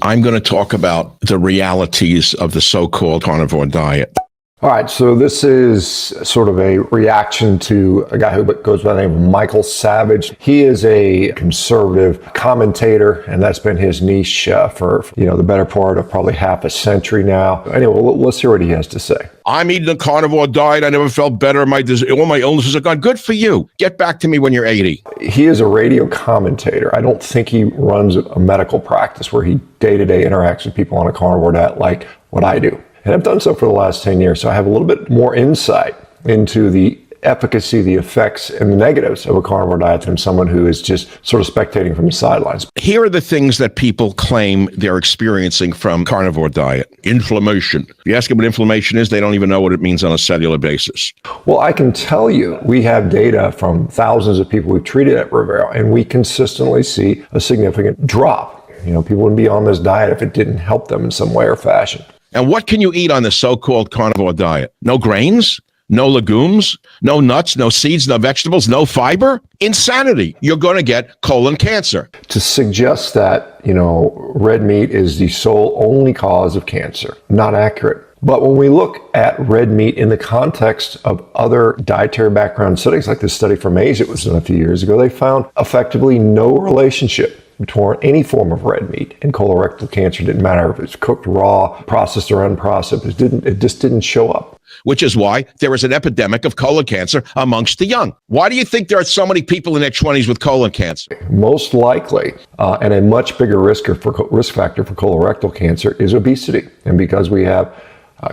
I'm going to talk about the realities of the so-called carnivore diet. All right, so this is sort of a reaction to a guy who goes by the name of Michael Savage. He is a conservative commentator, and that's been his niche for the better part of probably half a century now. Anyway, let's hear what he has to say. I'm eating a carnivore diet. I never felt better. All my illnesses are gone. Good for you. Get back to me when you're 80. He is a radio commentator. I don't think he runs a medical practice where he day-to-day interacts with people on a carnivore diet like what I do. And I've done so for the last 10 years, so I have a little bit more insight into the efficacy, the effects, and the negatives of a carnivore diet than someone who is just sort of spectating from the sidelines. Here are the things that people claim they're experiencing from carnivore diet. Inflammation. You ask them what inflammation is, they don't even know what it means on a cellular basis. Well, I can tell you, we have data from thousands of people we've treated at Rivero, and we consistently see a significant drop. People wouldn't be on this diet if it didn't help them in some way or fashion. And what can you eat on the so-called carnivore diet? No grains, no legumes, no nuts, no seeds, no vegetables, no fiber? Insanity. You're going to get colon cancer. To suggest that, red meat is the sole only cause of cancer, not accurate. But when we look at red meat in the context of other dietary background studies, like this study from Asia that was done a few years ago, they found effectively no relationship between any form of red meat and colorectal cancer. It didn't matter if it's cooked raw, processed or unprocessed. It just didn't show up. Which is why there is an epidemic of colon cancer amongst the young. Why do you think there are so many people in their 20s with colon cancer? Most likely, and a much bigger risk factor for colorectal cancer is obesity. And because we have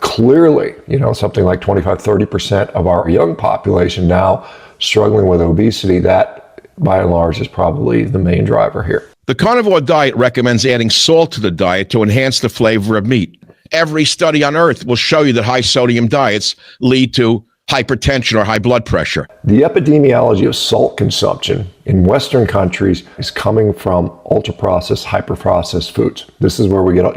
clearly, something like 25-30% of our young population now struggling with obesity, that by and large is probably the main driver here. The carnivore diet recommends adding salt to the diet to enhance the flavor of meat. Every study on earth will show you that high sodium diets lead to hypertension or high blood pressure. The epidemiology of salt consumption in Western countries is coming from ultra-processed, hyper-processed foods. This is where we get,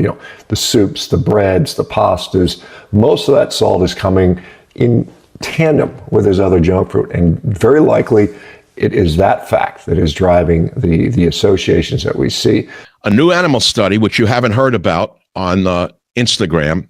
the soups, the breads, the pastas. Most of that salt is coming in tandem with this other junk food, and very likely it is that fact that is driving the associations that we see. A new animal study, which you haven't heard about on Instagram,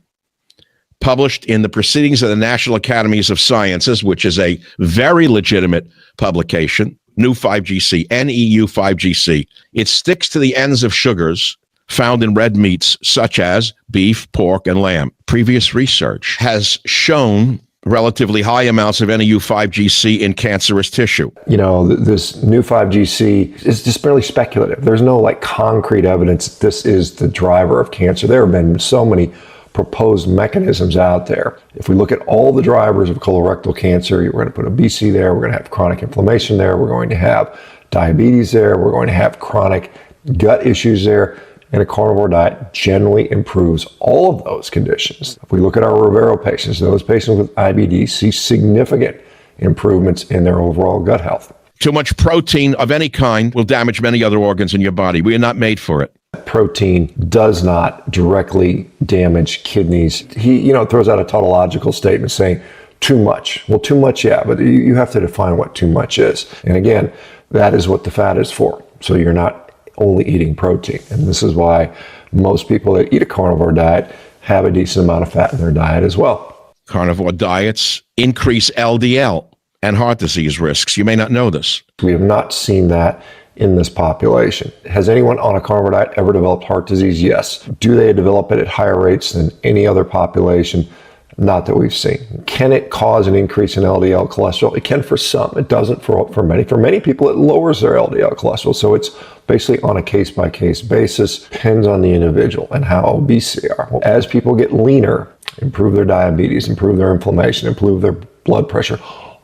published in the Proceedings of the National Academies of Sciences, which is a very legitimate publication, New 5GC, NEU 5GC. It sticks to the ends of sugars found in red meats, such as beef, pork, and lamb. Previous research has shown relatively high amounts of NEU 5GC in cancerous tissue. This new 5GC is just barely speculative. There's no concrete evidence this is the driver of cancer. There have been so many proposed mechanisms out there. If we look at all the drivers of colorectal cancer, we're going to put obesity there, we're going to have chronic inflammation there, we're going to have diabetes there, we're going to have chronic gut issues there. And a carnivore diet generally improves all of those conditions. If we look at our Rivero patients, those patients with IBD see significant improvements in their overall gut health. Too much protein of any kind will damage many other organs in your body. We are not made for it. Protein does not directly damage kidneys. He, throws out a tautological statement saying too much. Well, too much, yeah, but you have to define what too much is. And again, that is what the fat is for. So you're not only eating protein. And this is why most people that eat a carnivore diet have a decent amount of fat in their diet as well. Carnivore diets increase LDL and heart disease risks. You may not know this. We have not seen that in this population. Has anyone on a carnivore diet ever developed heart disease? Yes. Do they develop it at higher rates than any other population? Not that we've seen. Can it cause an increase in LDL cholesterol? It can for some. It doesn't for many. For many people, it lowers their LDL cholesterol. So it's basically on a case-by-case basis. Depends on the individual and how obese they are. As people get leaner, improve their diabetes, improve their inflammation, improve their blood pressure,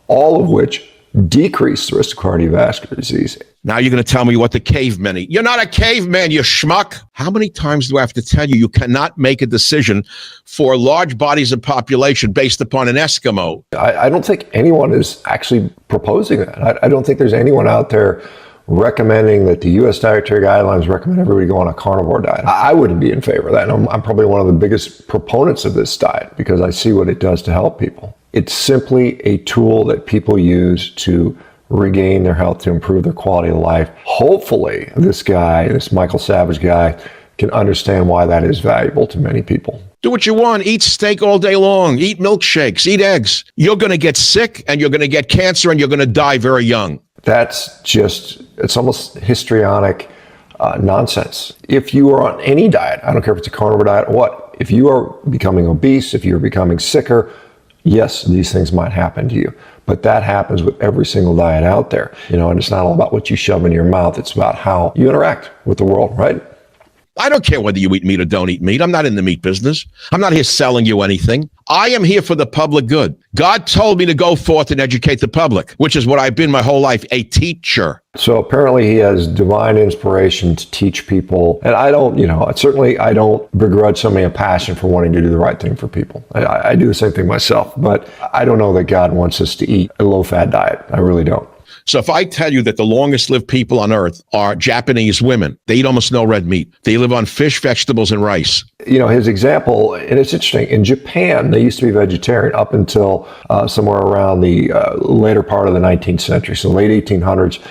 all of which decrease the risk of cardiovascular disease. Now you're going to tell me what the cavemen eat. You're not a caveman, you schmuck. How many times do I have to tell you, you cannot make a decision for large bodies of population based upon an Eskimo? I don't think anyone is actually proposing that. I don't think there's anyone out there recommending that the U.S. dietary guidelines recommend everybody go on a carnivore diet. I wouldn't be in favor of that. I'm probably one of the biggest proponents of this diet because I see what it does to help people. It's simply a tool that people use to regain their health, to improve their quality of life. Hopefully, this Michael Savage guy, can understand why that is valuable to many people. Do what you want. Eat steak all day long. Eat milkshakes. Eat eggs. You're going to get sick and you're going to get cancer and you're going to die very young. That's just, it's almost histrionic nonsense. If you are on any diet, I don't care if it's a carnivore diet or what, if you are becoming obese, if you're becoming sicker, yes, these things might happen to you. But that happens with every single diet out there. And it's not all about what you shove in your mouth. It's about how you interact with the world, right? I don't care whether you eat meat or don't eat meat. I'm not in the meat business. I'm not here selling you anything. I am here for the public good. God told me to go forth and educate the public, which is what I've been my whole life, a teacher. So apparently he has divine inspiration to teach people. And I don't, certainly I don't begrudge somebody a passion for wanting to do the right thing for people. I do the same thing myself, but I don't know that God wants us to eat a low-fat diet. I really don't. So if I tell you that the longest lived people on earth are Japanese women, they eat almost no red meat. They live on fish, vegetables, and rice. His example, and it's interesting, in Japan, they used to be vegetarian up until somewhere around the later part of the 19th century, so late 1800s.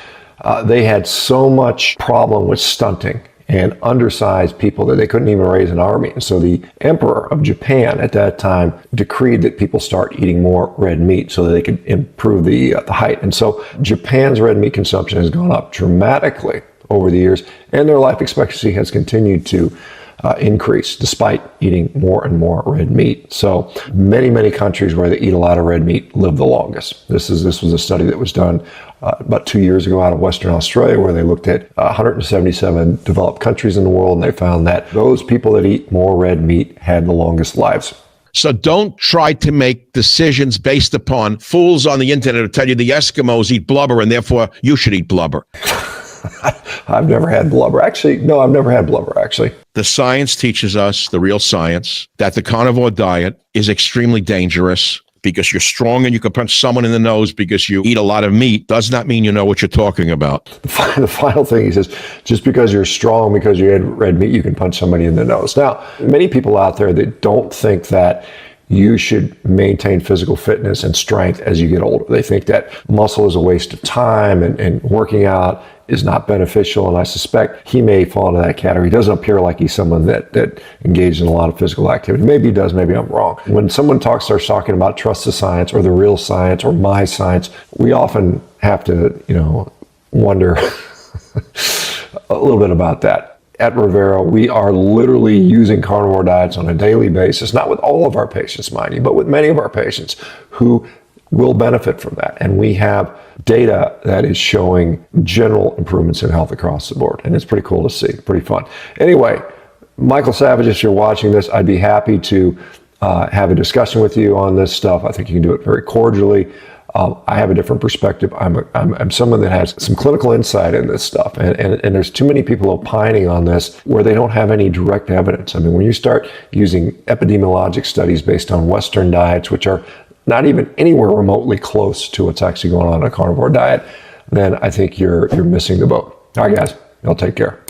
They had so much problem with stunting and undersized people that they couldn't even raise an army. And so the emperor of Japan at that time decreed that people start eating more red meat so that they could improve the height. And so Japan's red meat consumption has gone up dramatically over the years, and their life expectancy has continued to increase despite eating more and more red meat. So many countries where they eat a lot of red meat live the longest. This was a study that was done about 2 years ago out of Western Australia, where they looked at 177 developed countries in the world, and they found that those people that eat more red meat had the longest lives. So don't try to make decisions based upon fools on the internet who tell you the Eskimos eat blubber and therefore you should eat blubber. I've never had blubber. Actually, no, I've never had blubber, actually. The science teaches us, the real science, that the carnivore diet is extremely dangerous because you're strong and you can punch someone in the nose because you eat a lot of meat does not mean you know what you're talking about. The final thing he says, just because you're strong, because you had red meat, you can punch somebody in the nose. Now, many people out there that don't think that you should maintain physical fitness and strength as you get older. They think that muscle is a waste of time and working out is not beneficial. And I suspect he may fall into that category. He doesn't appear like he's someone that engaged in a lot of physical activity. Maybe he does, maybe I'm wrong. When someone starts talking about trust the science or the real science or my science, we often have to, wonder a little bit about that. At Rivera, we are literally using carnivore diets on a daily basis, not with all of our patients, mind you, but with many of our patients who will benefit from that. And we have data that is showing general improvements in health across the board. And it's pretty cool to see, pretty fun. Anyway, Michael Savage, if you're watching this, I'd be happy to have a discussion with you on this stuff. I think you can do it very cordially. I have a different perspective. I'm someone that has some clinical insight in this stuff. And there's too many people opining on this where they don't have any direct evidence. I mean, when you start using epidemiologic studies based on Western diets, which are not even anywhere remotely close to what's actually going on in a carnivore diet, then I think you're missing the boat. All right, guys, y'all take care.